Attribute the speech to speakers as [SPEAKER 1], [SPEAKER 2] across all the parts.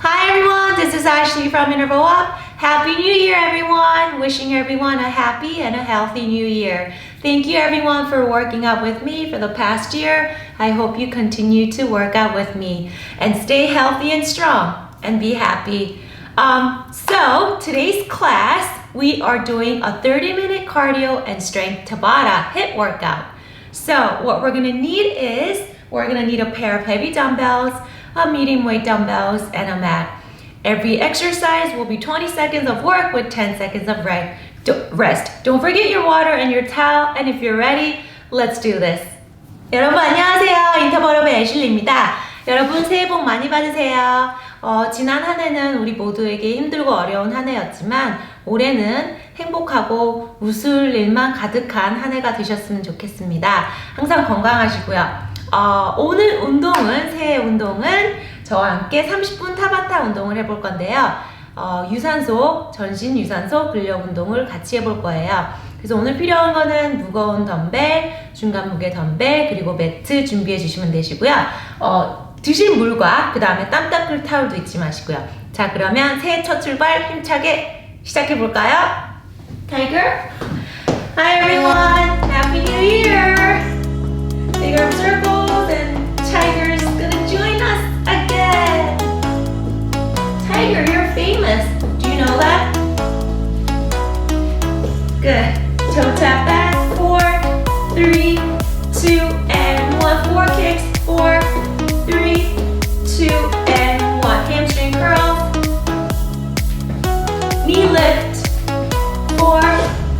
[SPEAKER 1] Hi everyone, this is Ashley from IntervalUp. Happy New Year everyone! Wishing everyone a happy and a healthy new year. Thank you everyone for working out with me for the past year. I hope you continue to work out with me and stay healthy and strong and be happy. So today's class, we are doing a 30-minute cardio and strength Tabata HIIT workout. So what we're gonna need is, we're gonna need a pair of heavy dumbbells, a medium weight dumbbells, and a mat. Every exercise will be 20 seconds of work with 10 seconds of rest. Don't forget your water and your towel, and if you're ready, let's do this. 여러분 안녕하세요. 인터벌업의 애슐리입니다. 여러분 새해 복 많이 받으세요. 지난 한 해는 우리 모두에게 힘들고 어려운 한 해였지만 올해는 행복하고 웃을 일만 가득한 한 해가 되셨으면 좋겠습니다. 항상 건강하시고요. 오늘 운동은, 새해 운동은 저와 함께 30분 타바타 운동을 해볼 건데요. 유산소, 전신 유산소 근력 운동을 같이 해볼 거예요. 그래서 오늘 필요한 거는 무거운 덤벨, 중간 무게 덤벨, 그리고 매트 준비해 주시면 되시고요. 드실 물과 그 다음에 땀 닦을 타올도 잊지 마시고요. 자, 그러면 새해 첫 출발 힘차게 시작해 볼까요? Tiger? Hi everyone! Happy New Year! Big arm circles and Tiger's gonna join us again! Tiger, you're famous. Do you know that? Good. Toe tap back. 4, 3, 2, and 1. 4 kicks. 4, 3, 2, and 1. Hamstring curls. Knee lift. 4,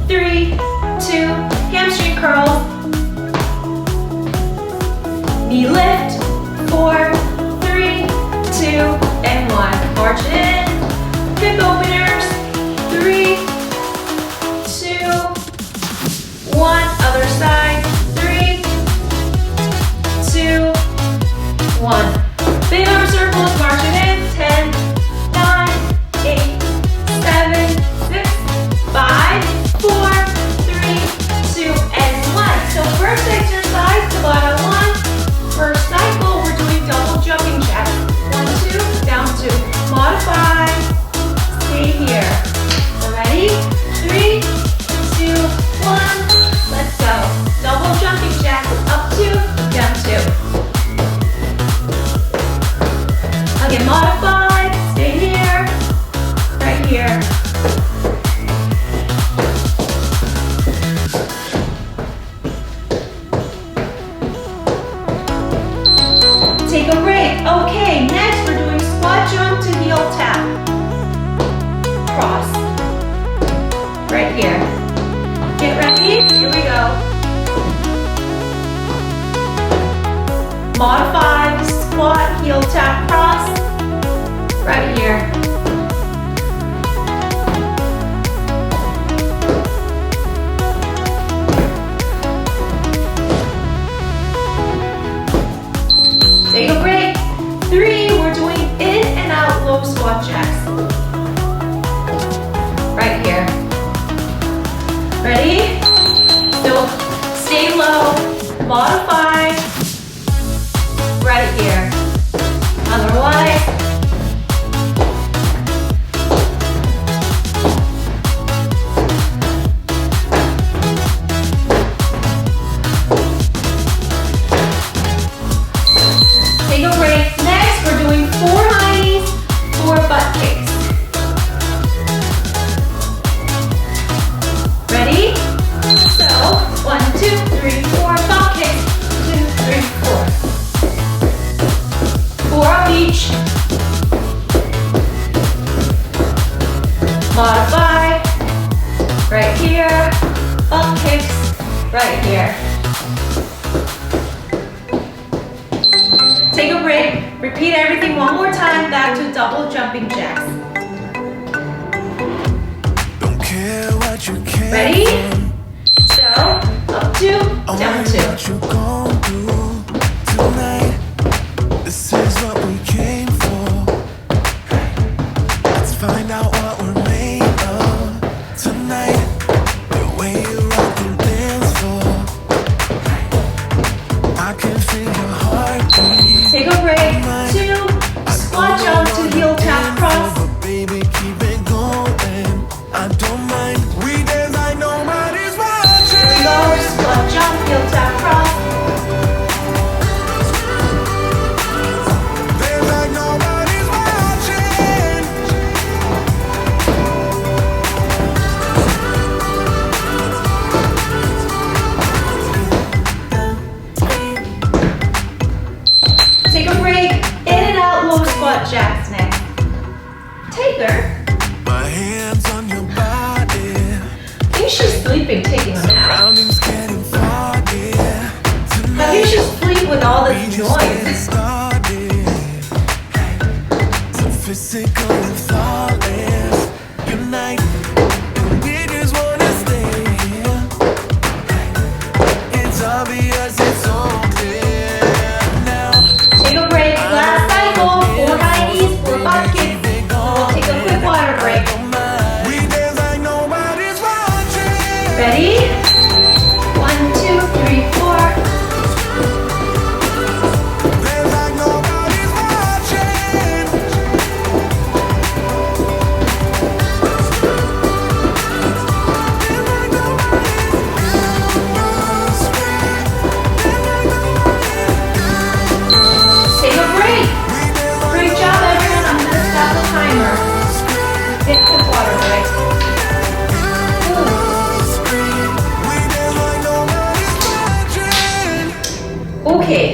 [SPEAKER 1] 3, 2. Hamstring curls. Knee lift. 4, 3, 2, and 1. March it in. Hip openers. 3, 2, 1. Other side. 3, 2, 1. Big arm circles. March it in. 10, 9, 8, 7, 6, 5, 4, 3, 2, and 1. So first exercise, Tabata 1. First cycle, we're doing double jumping jacks. 1, 2, down 2. Modify. Stay here. So ready? 3, 2, 1. Let's go. Double jumping jacks. Up 2, down 2. Again, modify. Stay here. Right here. Take a break. Okay, next we're doing squat jump to heel tap. Cross. Right here. Get ready. Here we go. Modify, squat, heel tap, cross. Right here. Take a break. 3, we're doing in and out low squat jacks. Right here. Ready? So stay low, modify. Right here. Other way. Take a break. Next, we're doing 4 high knees, 4 butt kicks. Ready? So, 1, 2, 3, 4, butt kicks. 2, 3, 4. 4 of each. Modify. Right here. Butt kicks. Right here. Take a break. Repeat everything one more time. Back to double jumping jacks. Ready? So, up 2, down 2.
[SPEAKER 2] This is what we came for. Let's find out what we're made of tonight. The way you rock the dance floor, I can feel your heartbeat.
[SPEAKER 1] Take a break. 2, squat jump to heel tap. joints.
[SPEAKER 2] started. So physical and flawless. Unite, and we just wanna stay here. It's obvious, it's so clear now.
[SPEAKER 1] Take a break. Last cycle. 4 high knees, 4 butt kicks. We'll take a quick water break.
[SPEAKER 2] We dance like nobody's watching.
[SPEAKER 1] Ready? 1, 2, 3, 4.
[SPEAKER 2] Dance like nobody's watching.
[SPEAKER 1] Take a break. Great job, everyone. I'm going to stop the timer. Take a quick water break. Okay.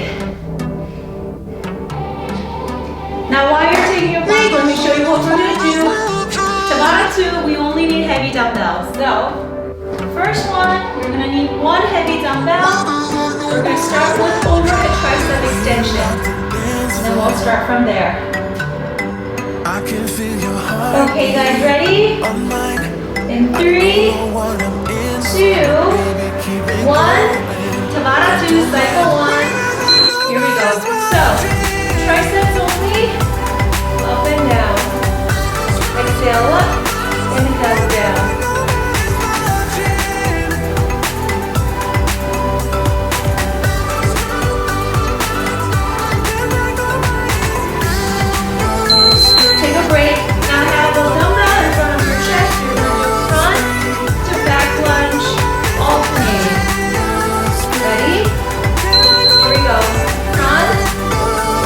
[SPEAKER 1] Now while you're taking a break, let me show you what we're going to do. Tabata 2, we only need heavy dumbbells. So, first one, we're going to need 1 heavy dumbbell. We're going to start with overhead tricep extension. And then we'll start from there.
[SPEAKER 2] I can feel your heart.
[SPEAKER 1] Okay guys, ready?
[SPEAKER 2] On mine.
[SPEAKER 1] In 3, 2, 1. Tabata 2, cycle 1. Here we go. So, triceps only, up and down. Exhale up, inhale down. Take a break. Now have a dumbbell in front of your chest. You're going to do front to back lunge, alternating. Ready? Here we go. Front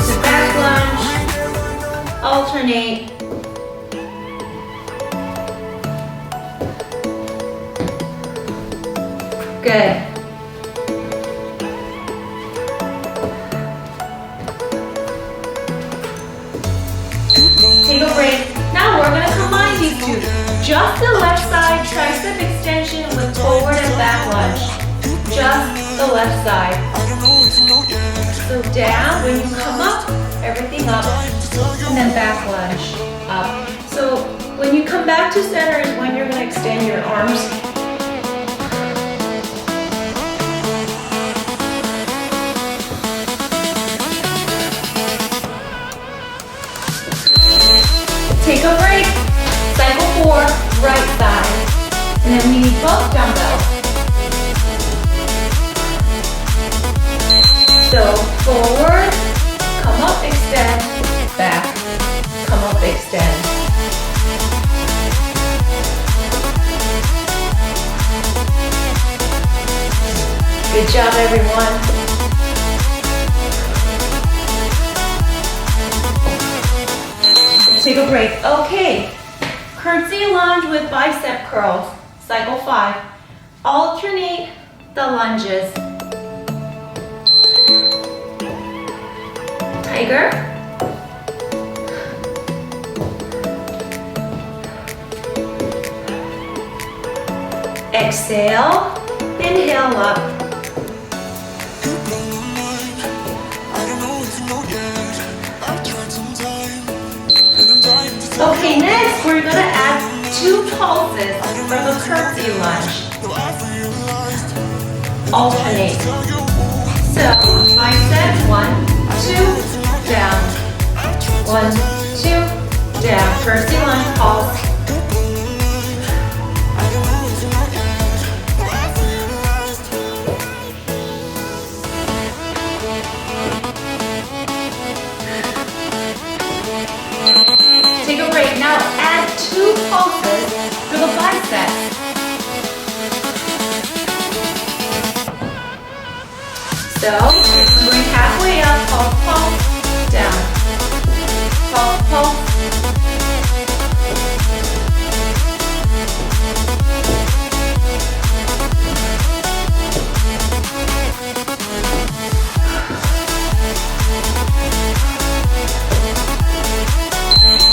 [SPEAKER 1] to back lunge, alternate. Good. Take a break. Now we're going to combine these two. Just the left side tricep extension with forward and back lunge. Just the left side. So down, when you come up, everything up, and then back lunge, up. So when you come back to center is when you're going to extend your arms. Take a break. Cycle 4, right side. And then we need both dumbbells. So forward, come up, extend, back, come up, extend. Good job, everyone. Take a break. Okay. Curtsy lunge with bicep curls. Cycle 5. Alternate the lunges. Tiger. Exhale. Inhale up. Okay, next we're gonna add 2 pulses for the curtsy lunge. Alternate. So, bicep, 1, 2, down. 1, 2, down. Curtsy lunge pulse. Take a break. Now add 2 pulses for the biceps. So, bring halfway up, pulse, pulse, down. Pulse, pulse.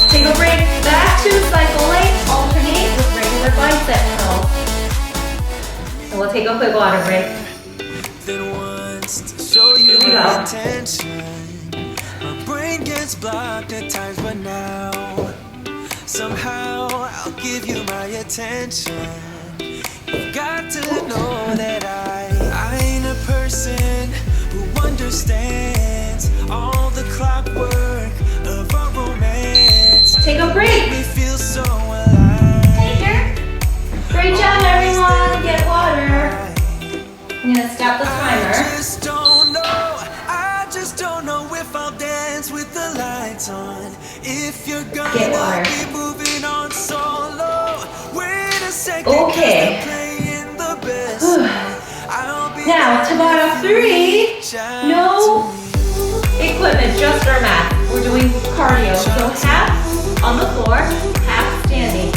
[SPEAKER 1] Take a break, back to cycle 8, alternate with regular bicep curls. And we'll take a quick water break.
[SPEAKER 2] Then once to show you you
[SPEAKER 1] we
[SPEAKER 2] my
[SPEAKER 1] go.
[SPEAKER 2] attention. My brain gets blocked at times, but now somehow I'll give you my attention. You've got to know that I ain't a person who understands all the clockwork of our romance.
[SPEAKER 1] Take a break.
[SPEAKER 2] We feel so alive.
[SPEAKER 1] Take care. Great job, everyone. Get water. I'm gonna stop the timer.
[SPEAKER 2] I just don't know if I'll dance with the lights on. If you're gonna
[SPEAKER 1] Get water.
[SPEAKER 2] be moving on solo. Wait a second,
[SPEAKER 1] Okay.
[SPEAKER 2] 'cause they're playing the best. I'll be
[SPEAKER 1] Now, Tabata 3. No equipment, just our mat. We're doing cardio. So half on the floor, half standing.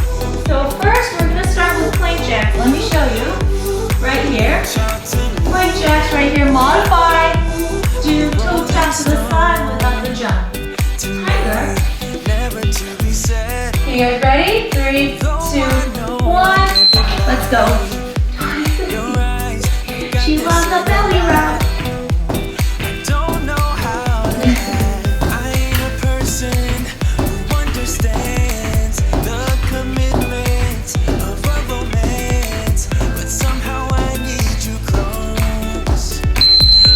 [SPEAKER 1] So first, we're gonna start with plank jacks. Let me show you. Right here. Plank jacks right here. Modify. Do toe tap to the side without the jump. Tiger. Okay, you guys ready? 3, 2, 1. Let's go. She loves the belly rub.
[SPEAKER 2] Don't know how I ain't a person who understands the commitment of a romance, but somehow I need you close.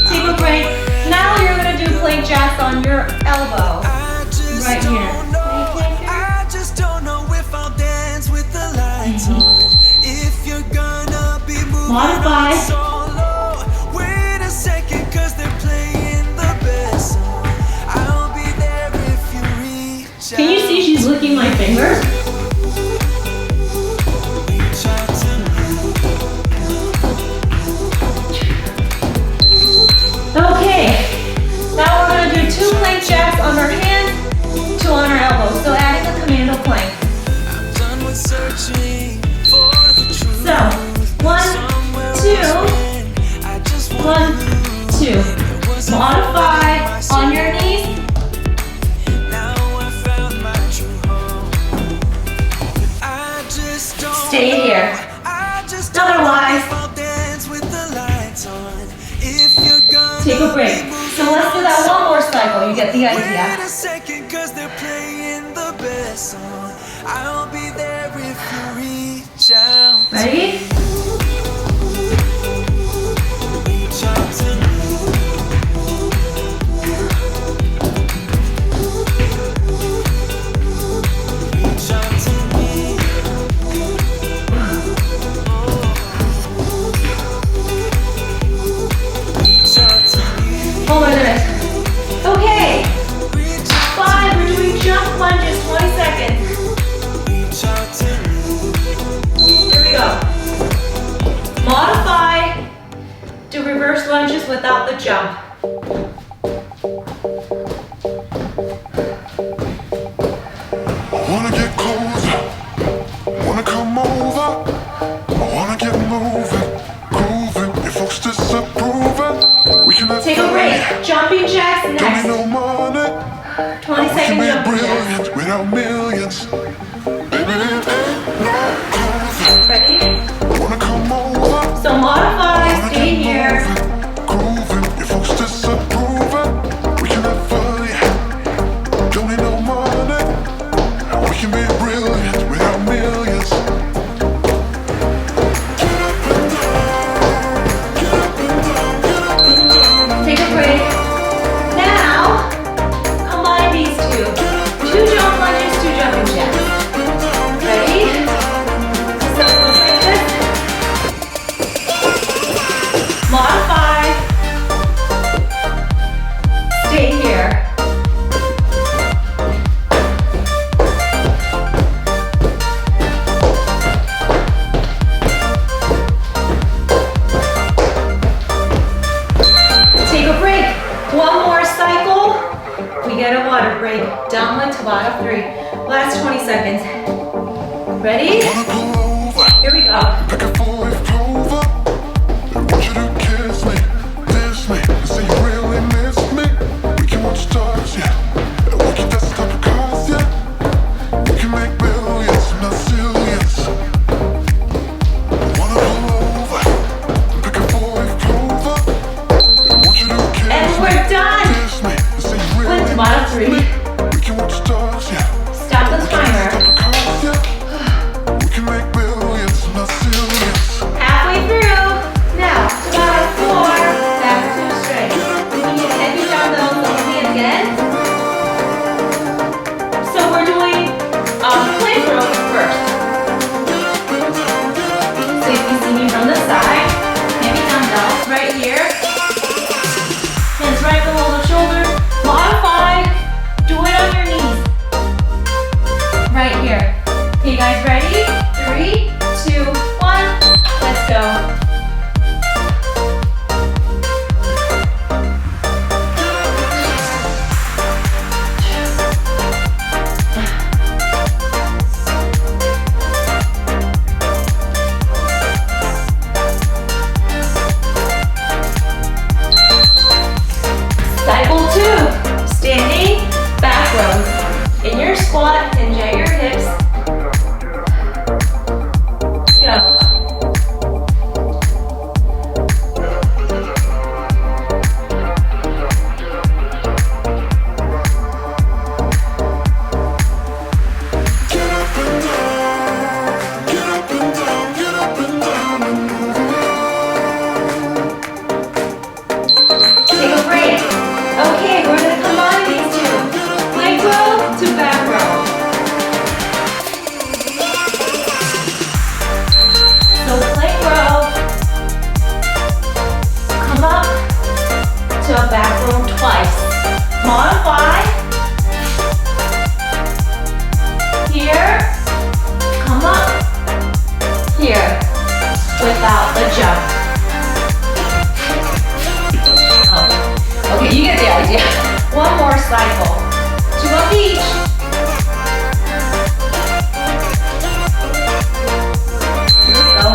[SPEAKER 1] Take a break. Now you're gonna do plank jacks on your elbow.
[SPEAKER 2] I just
[SPEAKER 1] Right here.
[SPEAKER 2] don't know. I just don't know if I'll dance with the lights on. If you're gonna be moving
[SPEAKER 1] Modify.
[SPEAKER 2] on solo, wait a second, 'cause they're playing the best song. I'll be there if you reach out.
[SPEAKER 1] Can you see she's licking my fingers?
[SPEAKER 2] Reach out to me.
[SPEAKER 1] Okay. Now we're gonna do 2 plank jacks on our hand, 2 on our elbows. So adding a commando plank.
[SPEAKER 2] I'm done with searching for the truth.
[SPEAKER 1] So 1,
[SPEAKER 2] Somewhere
[SPEAKER 1] 2,
[SPEAKER 2] else when I just
[SPEAKER 1] 1, 2. Modify on your knees.
[SPEAKER 2] Now I found my true home. I just don't
[SPEAKER 1] Stay here.
[SPEAKER 2] I just don't
[SPEAKER 1] Otherwise,
[SPEAKER 2] know if I'll dance with the lights on. If you're gonna
[SPEAKER 1] take a break. So let's do that one more cycle. You get the
[SPEAKER 2] wait
[SPEAKER 1] idea.
[SPEAKER 2] a second, 'cause they're playing the best song. I'll be there if you reach out.
[SPEAKER 1] Ready?
[SPEAKER 2] Reach out to me. Reach out to me. Reach out to me.
[SPEAKER 1] Oh my goodness. Okay.
[SPEAKER 2] Reach out,
[SPEAKER 1] 5, we're doing jump lunges, 20 seconds.
[SPEAKER 2] reach out to me.
[SPEAKER 1] Here we go. Modify. Do reverse lunges without the jump.
[SPEAKER 3] Wanna get closer, wanna come over, I wanna get moving, grooving. If folks disapprove it, we can have
[SPEAKER 1] Take a break. Jumping jacks
[SPEAKER 3] Don't need
[SPEAKER 1] next.
[SPEAKER 3] no money,
[SPEAKER 1] 20
[SPEAKER 3] we can
[SPEAKER 1] second
[SPEAKER 3] be
[SPEAKER 1] jumping jacks.
[SPEAKER 3] brilliant without millions. Baby, it ain't no closer.
[SPEAKER 1] Ready?
[SPEAKER 3] Wanna come over,
[SPEAKER 1] So modify,
[SPEAKER 3] wanna
[SPEAKER 1] stay
[SPEAKER 3] get
[SPEAKER 1] here.
[SPEAKER 3] moving, grooving. If folks disapprove it, we can have fun. Don't need no money, we can be brilliant without millions. Get up and down, get up and down, get up and down.
[SPEAKER 1] Take a break. Now, combine these two. 2 jump lunges, 2 jumping jacks. Ready? So goes like this. Modify. Stay here. Take a break. 1 more cycle. We get a water break. Done with Tabata 3. Last 20 seconds. Ready?
[SPEAKER 3] Wanna pull over,
[SPEAKER 1] Here we go.
[SPEAKER 3] back and forth, clover. I want you to kiss me, diss me, and say you really miss me. We can watch stars, yeah. And we can dance top of cars, yeah. We can make billions, not zillions. Wanna pull over, back and forth, clover. I want you to kiss
[SPEAKER 1] And modify. Here, come up, here, without the jump. Okay, you get the idea. One more cycle. Two of each. Here we go.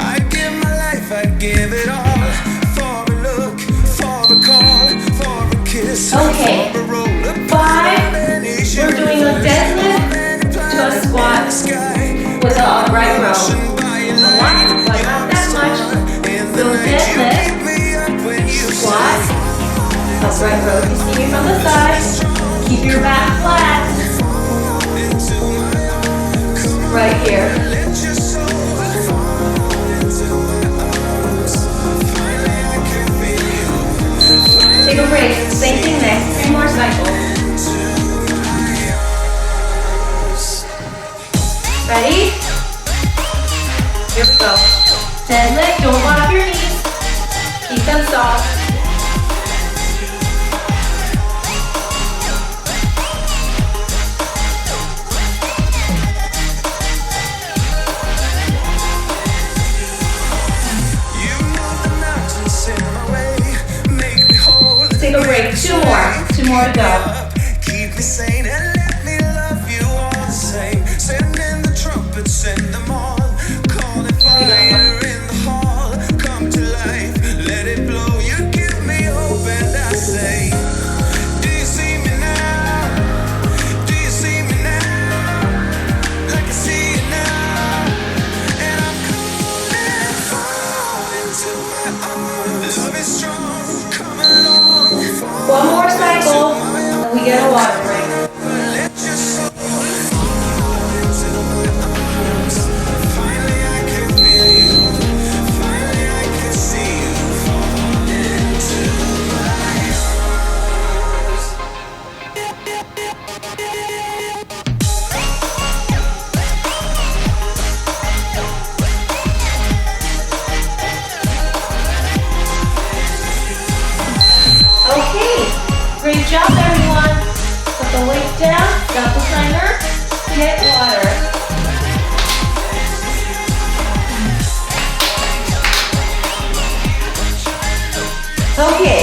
[SPEAKER 2] I give my life, I give it all. For a look, for a call, for a kiss,
[SPEAKER 1] Okay.
[SPEAKER 2] for a roll.
[SPEAKER 1] 5. We're doing a deadlift to a squat with an upright row. One, but not that much. So deadlift, squat, upright row. You see me from the side. Keep your back flat. Right here. Take a break. Same thing next. 3 more cycles. Ready? Here we go. Deadlift. Don't go off your knees. Keep them soft. Take a break. 2 more. 2 more to go.
[SPEAKER 2] Keep me sane and let me love you all the same. Send in the trumpets, send them all. Call it fire in the hall. Come to life, let it blow. You give me hope and I say, do you see me now? Do you see me now? Like I see you now. And I'm coming fall into my arms. Love is strong, come along.
[SPEAKER 1] 1 more cycle, and we get a water break.
[SPEAKER 2] Let your soul fall into my arms. Finally I can feel you. Finally I can see you fall into my arms.
[SPEAKER 1] Okay, great job everyone. Put the weight down, drop the timer, get water. Okay,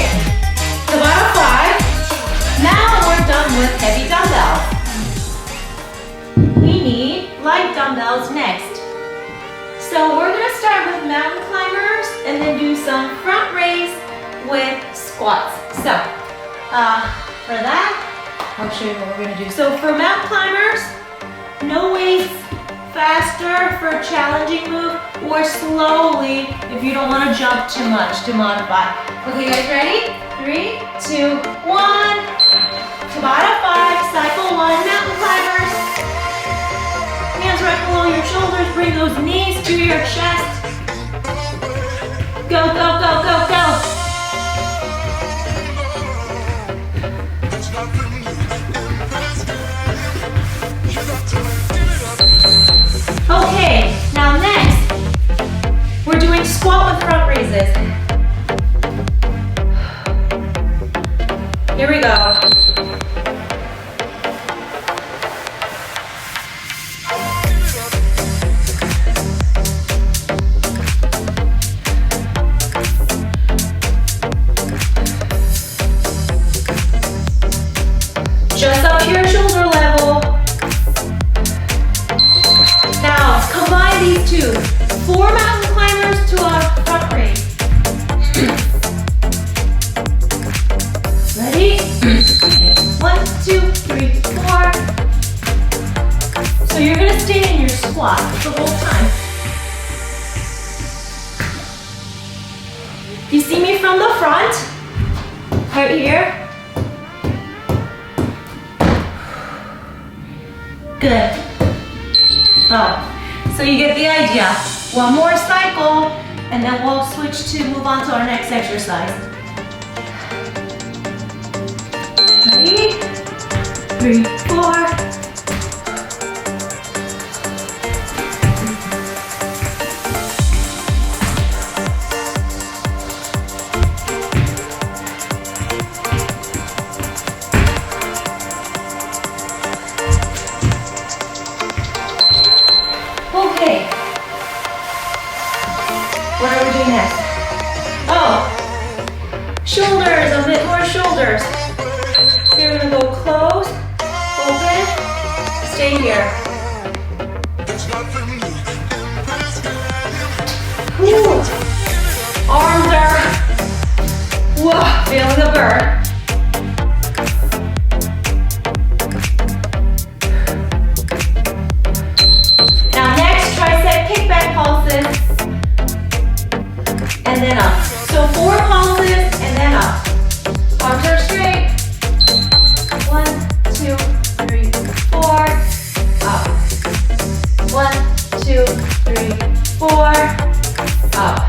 [SPEAKER 1] Tabata 5. Now we're done with heavy dumbbells. We need light dumbbells next. So we're gonna start with mountain climbers and then do some front raise with squats. So, for that, I'll show you what we're gonna do. So for mountain climbers, no weights, faster for challenging move, or slowly if you don't wanna jump too much to modify. Okay guys, ready? 3, 2, 1. Tabata 5, cycle 1, mountain climbers. Hands right below your shoulders, bring those knees to your chest. Go, go, go, go, go. Okay, now next, we're doing squat with front raises. Here we go. Just up to your shoulder level. Now, combine these two. 4 mountain climbers to a front raise. Ready? 1, 2, 3, 4. So you're gonna stay in your squat the whole time. You see me from the front? Right here? Good. Oh, so you get the idea. 1 more cycle, and then we'll switch to move on to our next exercise. Ready? 3, 4. Okay. What are we doing next? Oh, shoulders, a bit more shoulders. You're gonna go close, open, stay here. Ooh. Arms are, whoa, feeling the burn. Now next, tricep kickback pulses, and then up. So 4 pulses, and then up. Arms are straight. 1, 2, 3, 4, up. 1, 2, 3, 4, up.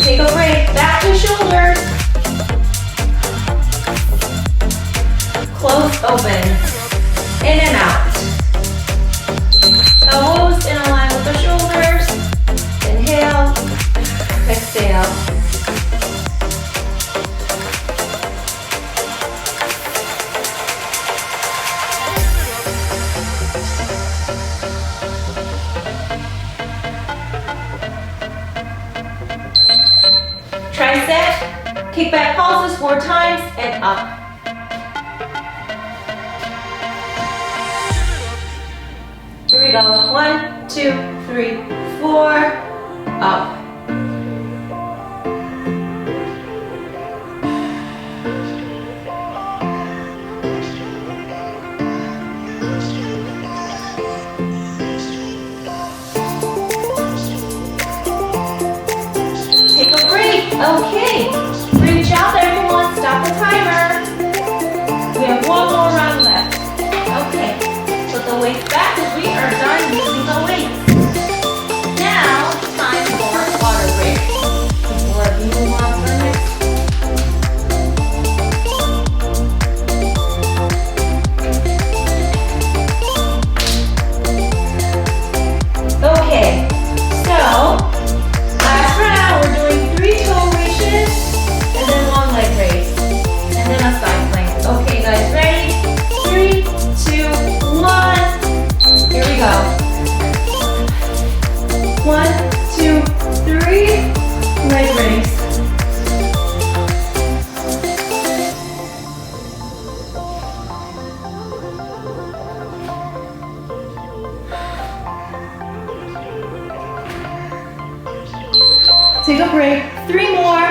[SPEAKER 1] Take a break, back to shoulders. Close, open, in and out. Elbows in line with the shoulders. Inhale, exhale. Tricep, kickback pulses 4 times and up. Here we go. 1, 2, 3, 4, up. Take a break. Okay. Reach out, everyone. Stop the timer. We have 1 more round left. Okay. Put the weights back as we are done using the weights. Now, time for water break. Before we move on to the next. Okay, so last round we're doing 3 toe reaches and then 1 leg raise and then a side plank. Okay, guys, ready? 3, 2, 1. Here we go. 1, 2, 3. Leg raise. Take a break. 3 more.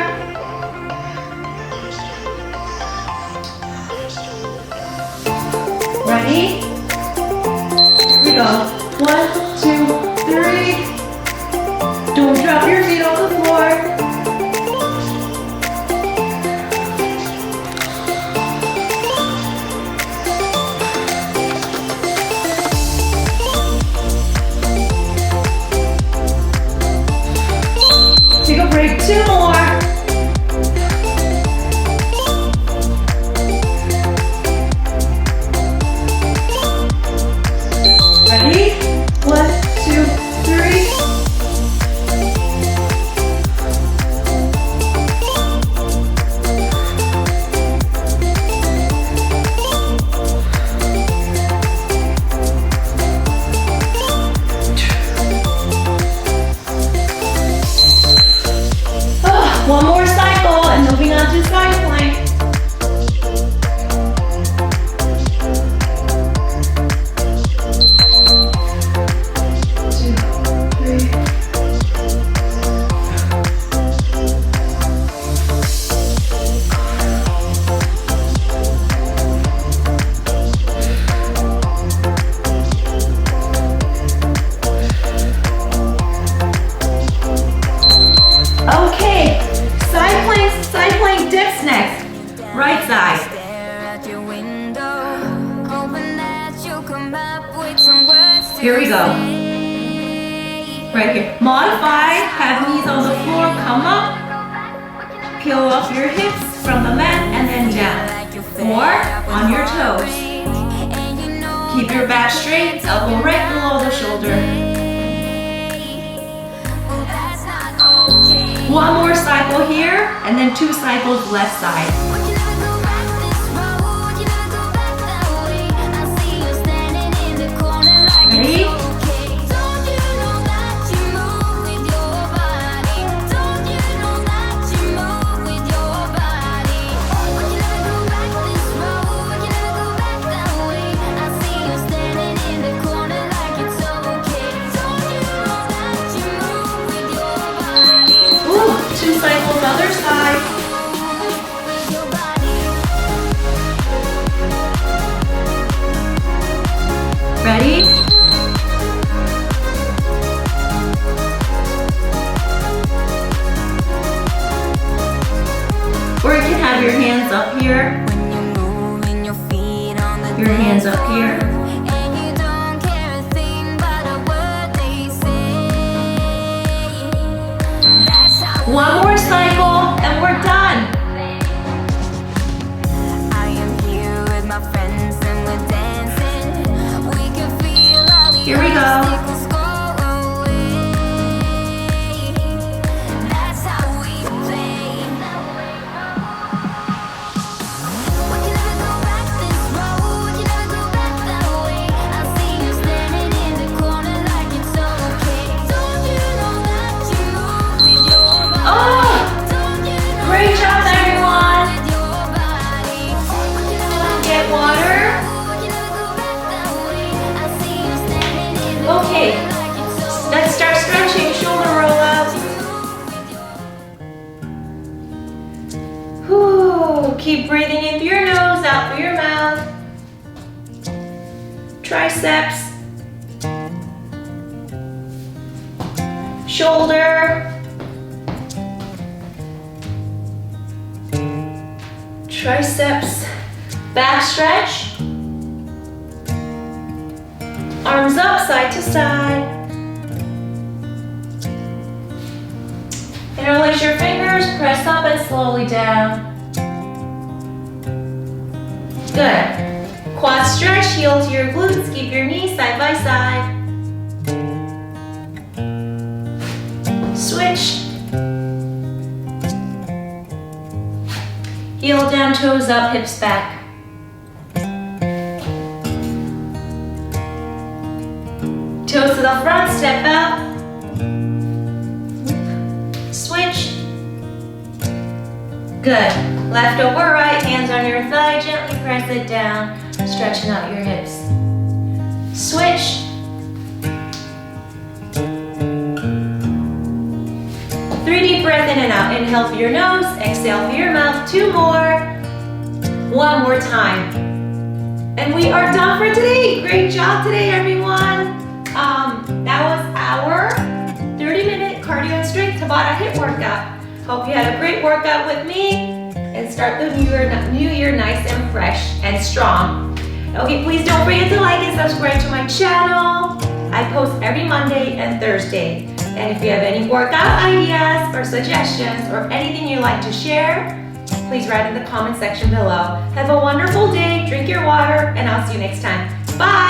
[SPEAKER 1] Ready? Here we go. 1, 2, 3. Don't drop your feet on the floor. Take a break. 2 more. Ready? Right here. Modify, have knees on the floor, come up. Peel off your hips from the mat and then down. Or on your toes. Keep your back straight, elbow right below the shoulder. One more cycle here, and then 2 cycles left side. Ready? Ooh, 2 cycles other side. Ready? Or you can have your hands up here. Your hands up here. One more cycle and we're done. Here we go. Great job, everyone! Get water. Okay, let's start stretching, shoulder roll up. Whew. Keep breathing in through your nose, out through your mouth. Triceps. Shoulder. Triceps, back stretch, arms up side to side, interlace your fingers, press up and slowly down. Good. Quad stretch, heel to your glutes, keep your knees side by side. Switch. Heel down, toes up, hips back. Toes to the front, step out. Switch. Good. Left over right, hands on your thigh, gently press it down, stretching out your hips. Switch. Three deep breath in and out. Inhale through your nose, exhale through your mouth. 2 more. 1 more time. And we are done for today. Great job today, everyone. That was our 30-minute cardio and strength Tabata HIIT workout. Hope you had a great workout with me and start the new year nice and fresh and strong. Okay, please don't forget to like and subscribe to my channel. I post every Monday and Thursday. And if you have any workout ideas or suggestions or anything you'd like to share, please write in the comment section below. Have a wonderful day, drink your water, and I'll see you next time. Bye!